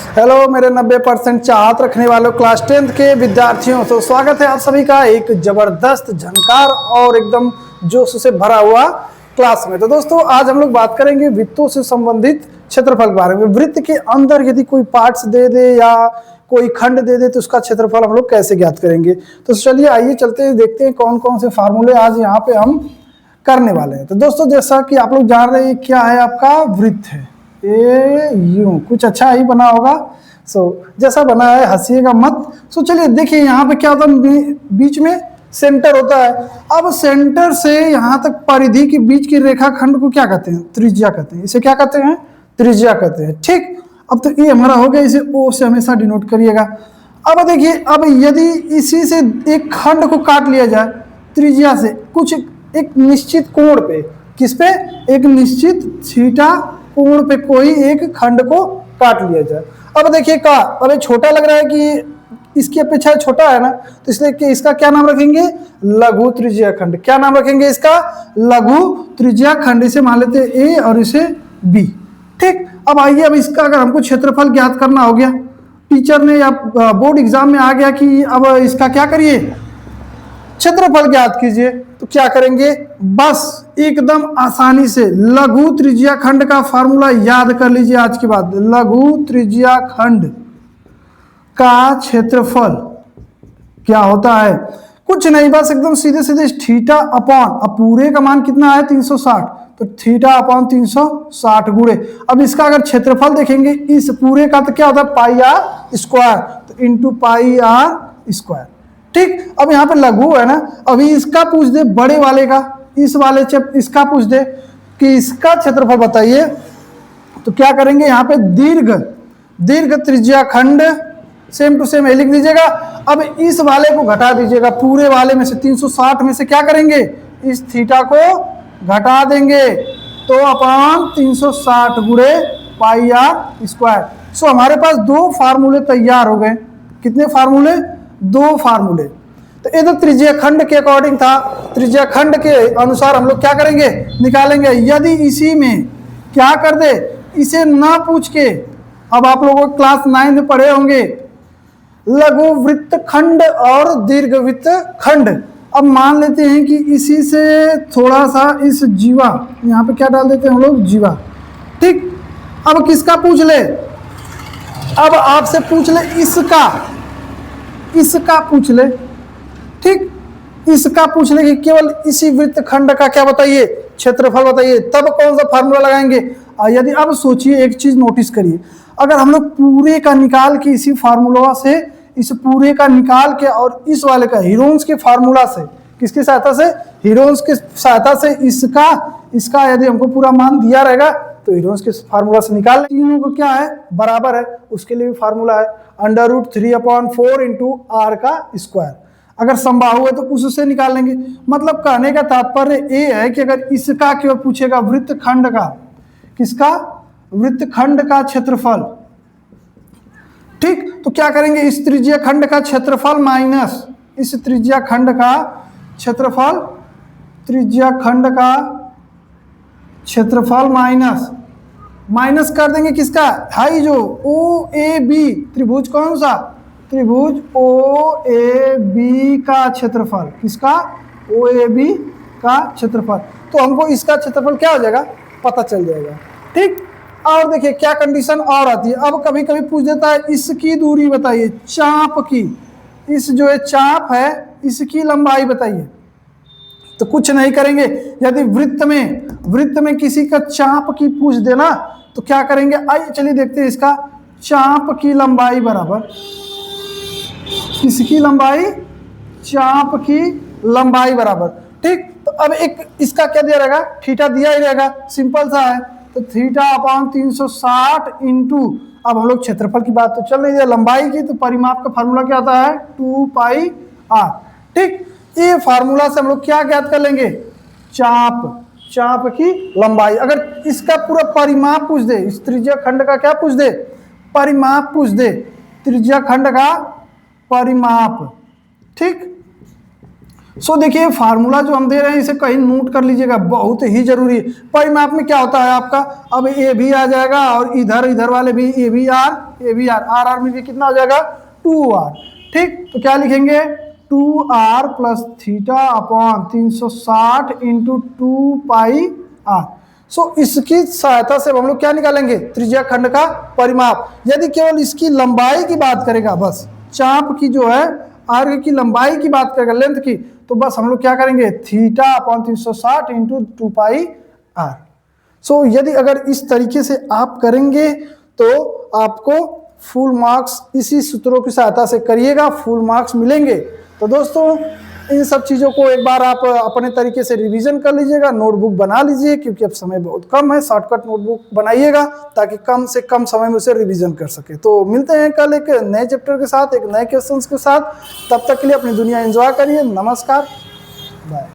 Hello मेरे 90% चाहत रखने वालों क्लास 10th के विद्यार्थियों, तो स्वागत है आप सभी का एक जबरदस्त झंकार और एकदम जोश से भरा हुआ क्लास में। तो दोस्तों आज हम लोग बात करेंगे वृत्तों से संबंधित क्षेत्रफल के बारे में। वृत्त के अंदर यदि कोई पार्ट्स दे दे या कोई खंड दे दे तो उसका क्षेत्रफल हम लोग कैसे ज्ञात करेंगे। तो चलिए आइए चलते हैं, देखते हैं कौन कौन से फार्मूले आज यहाँ पे हम करने वाले हैं। तो दोस्तों जैसा कि आप लोग जान रहे हैं क्या है, आपका वृत्त है ये यूं कुछ अच्छा ही बना होगा। जैसा बना है हंसीएगा मत। चलिए देखिए यहाँ पे क्या होता है, बीच में सेंटर होता है। अब सेंटर से यहाँ तक परिधि के बीच की रेखाखंड को क्या कहते हैं? त्रिज्या कहते हैं। इसे क्या कहते हैं? त्रिज्या कहते हैं। ठीक, अब तो ये हमारा हो गया, इसे ओ से हमेशा डिनोट करिएगा। अब देखिए, अब यदि इसी से एक खंड को काट लिया जाए त्रिज्या से कुछ एक निश्चित कोण पे, किस पे? एक निश्चित थीटा कोण पे कोई एक खंड को काट लिया जाए। अब देखिए का, अब ये छोटा लग रहा है कि इसकी अपेक्षा छोटा है ना, तो इसलिए कि इसका क्या नाम रखेंगे? लघु त्रिज्या खंड। क्या नाम रखेंगे इसका? लघु त्रिज्या खंड। इसे मान लेते हैं ए और इसे बी। ठीक, अब आइए, अब इसका अगर हमको क्षेत्रफल ज्ञात करना हो गया, टीचर ने या बोर्ड एग्जाम में आ गया कि अब इसका क्या करिए, क्षेत्रफल ज्ञात कीजिए। तो क्या करेंगे? बस एकदम आसानी से लघु त्रिज्या खंड का फार्मूला याद कर लीजिए आज के बाद। लघु त्रिज्या खंड का क्षेत्रफल क्या होता है? कुछ नहीं, बस एकदम सीधे सीधे थीटा अपॉन, अब पूरे का मान कितना है? 360, तो थीटा अपॉन 360 गुणे, अब इसका अगर क्षेत्रफल देखेंगे इस पूरे का तो क्या होता है? पाई आर स्क्वायर, तो इंटू पाई आर स्क्वायर। ठीक, अब यहाँ पे लघु है ना, अभी इसका पूछ दे बड़े वाले का, इस वाले इसका पूछ दे कि इसका क्षेत्रफल बताइए, तो क्या करेंगे? यहाँ पे दीर्घ त्रिज्या खंड सेम टू सेम लिख दीजिएगा। अब इस वाले को घटा दीजिएगा, पूरे वाले में से 360 में से क्या करेंगे? इस थीटा को घटा देंगे, तो अपॉन 360 गुणे पाई आर स्क्वायर। हमारे पास दो फार्मूले तैयार हो गए। कितने फार्मूले? दो फार्मूले। तो ये तो त्रिज्या खंड के अकॉर्डिंग था, त्रिज्या खंड के अनुसार हम लोग क्या करेंगे? निकालेंगे। यदि इसी में क्या कर दे, इसे ना पूछ के, अब आप लोगों को क्लास 9 में पढ़े होंगे लघु वृत्त खंड और दीर्घ वृत्त खंड। अब मान लेते हैं कि इसी से थोड़ा सा इस जीवा, यहाँ पे क्या डाल देते हैं हम लोग? जीवा। ठीक, अब किसका पूछ ले? अब आपसे पूछ ले इसका पूछ ले। ठीक, इसका पूछ ले कि केवल इसी वृत्त खंड का क्या बताइए? क्षेत्रफल बताइए। तब कौन सा फार्मूला लगाएंगे? यदि अब सोचिए, एक चीज नोटिस करिए, अगर हम लोग पूरे का निकाल के इसी फार्मूला से, इस पूरे का निकाल के और इस वाले का हीरोन्स के फार्मूला से, किसकी सहायता से? हीरोन्स की सहायता से इसका यदि हमको पूरा मान दिया रहेगा तो हीरोन्स के फार्मूला से निकाल तीनों को क्या है? बराबर है, उसके लिए भी फार्मूला है √3/4 इंटू आर का स्क्वायर। अगर समबाहु है तो उससे निकाल लेंगे। मतलब कहने का तात्पर्य ये है कि अगर इसका क्यों पूछेगा, वृत्त खंड का, किसका? वृत्त खंड का क्षेत्रफल। ठीक, तो क्या करेंगे? इस त्रिज्या खंड का क्षेत्रफल माइनस इस त्रिज्या खंड का क्षेत्रफल, त्रिज्या खंड का क्षेत्रफल माइनस कर देंगे किसका? हाई जो ओ ए बी त्रिभुज, कौन सा? त्रिभुज ओ ए बी का क्षेत्रफल। किसका? ओ ए बी का क्षेत्रफल। तो हमको इसका क्षेत्रफल क्या हो जाएगा? पता चल जाएगा। ठीक, और देखिए क्या कंडीशन और आती है। अब कभी कभी पूछ देता है इसकी दूरी बताइए, चाप की, इस जो है चाप है इसकी लंबाई बताइए। तो कुछ नहीं करेंगे, यदि वृत्त में किसी का चाप की पूछ देना तो क्या करेंगे? आइए चलिए देखते हैं। इसका चाप की लंबाई बराबर किसकी लंबाई? चाप की लंबाई बराबर। ठीक, तो अब एक इसका क्या दिया रहेगा? थीटा दिया ही रहेगा, सिंपल सा है, तो थीटा अपॉन 360 इंटू, अब हम लोग क्षेत्रफल की बात तो चल रही है, लंबाई की, तो परिमाप का फार्मूला क्या आता है? 2 पाई आर। ठीक, ये फार्मूला से हम लोग क्या ज्ञात कर लेंगे? चाप की लंबाई। अगर इसका पूरा परिमाप पूछ दे, इस त्रिज्या खंड का क्या पूछ दे? परिमाप पूछ दे, त्रिज्या खंड का परिमाप। ठीक, सो देखिए फार्मूला जो हम दे रहे हैं इसे कहीं नोट कर लीजिएगा, बहुत ही जरूरी है। परिमाप में क्या होता है आपका, अब ए भी आ जाएगा और इधर वाले भी ए भी आर आर में भी कितना हो जाएगा 2r। ठीक, तो क्या लिखेंगे 2r plus theta upon 360 into 2πr। सो इसकी सहायता से हम लोग क्या निकालेंगे, त्रिज्या खंड का परिमाप। यदि केवल इसकी लंबाई की बात करेगा, बस चाप की जो है आर्क की लंबाई की बात करेगा, लेंथ की, तो बस हम लोग क्या करेंगे थीटा अपॉन 360 इंटू 2πr। सो यदि अगर इस तरीके से आप करेंगे तो आपको फुल मार्क्स इसी सूत्रों की सहायता से करिएगा, फुल मार्क्स मिलेंगे। तो दोस्तों इन सब चीज़ों को एक बार आप अपने तरीके से रिवीजन कर लीजिएगा, नोटबुक बना लीजिए, क्योंकि अब समय बहुत कम है। शॉर्टकट नोटबुक बनाइएगा ताकि कम से कम समय में उसे रिवीजन कर सके। तो मिलते हैं कल एक नए चैप्टर के साथ, एक नए क्वेश्चंस के साथ। तब तक के लिए अपनी दुनिया एंजॉय करिए। नमस्कार, बाय।